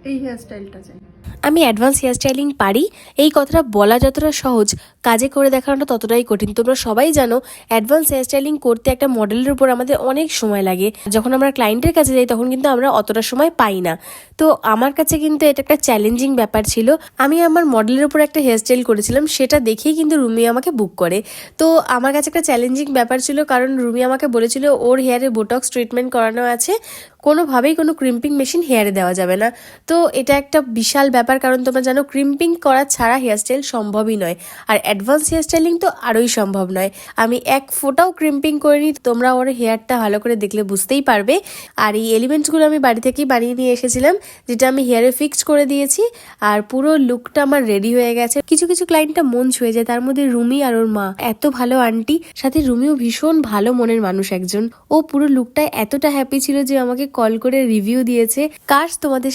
এই হেয়ার স্টাইলটা চাই। আমি অ্যাডভান্স হেয়ার স্টাইলিং পারি, এই কথাটা বলা যতটা সহজ, কাজে করে দেখানোটা ততটাই কঠিন। তোমরা সবাই জানো অ্যাডভান্স হেয়ার স্টাইলিং করতে একটা মডেলের উপর আমাদের অনেক সময় লাগে। যখন আমরা ক্লায়েন্টের কাছে যাই তখন কিন্তু আমরা অতটা সময় পাই না। তো আমার কাছে কিন্তু এটা একটা চ্যালেঞ্জিং ব্যাপার ছিল। আমি আমার মডেলের উপর একটা হেয়ার স্টাইল করেছিলাম, সেটা দেখেই কিন্তু রুমি আমাকে বুক করে। তো আমার কাছে একটা চ্যালেঞ্জিং ব্যাপার ছিল, কারণ রুমি আমাকে বলেছিল ওর হেয়ারে বোটক্স ট্রিটমেন্ট করানো আছে, কোনোভাবেই কোনো ক্রিম্পিং মেশিন হেয়ারে দেওয়া যাবে না। তো এটা একটা বিশাল ব্যাপার, কারণ তোমরা জানো ক্রিম্পিং করা ছাড়া হেয়ারস্টাইল সম্ভবই নয়, আর অ্যাডভান্স হেয়ারস্টাইলিং তো আরোই সম্ভব নয়। আমি এক ফোঁটাও ক্রিম্পিং করিনি, তোমরা ওর হেয়ারটা ভালো করে দেখলে বুঝতেই পারবে। আর এই এলিমেন্টসগুলো আমি বাড়ি থেকেই বানিয়ে নিয়ে এসেছিলাম, যেটা আমি হেয়ারে ফিক্সড করে দিয়েছি। আর পুরো লুকটা আমার রেডি হয়ে গেছে। কিছু কিছু ক্লায়েন্টটা মন ছুঁয়ে যায়, তার মধ্যে রুমি আর ওর মা, এত ভালো আন্টি, সাথে রুমিও ভীষণ ভালো মনের মানুষ একজন। ও পুরো লুকটা এতটা হ্যাপি ছিল যে আমাকে কল করে রিভিউ দিয়েছে। কাশ তোমাদের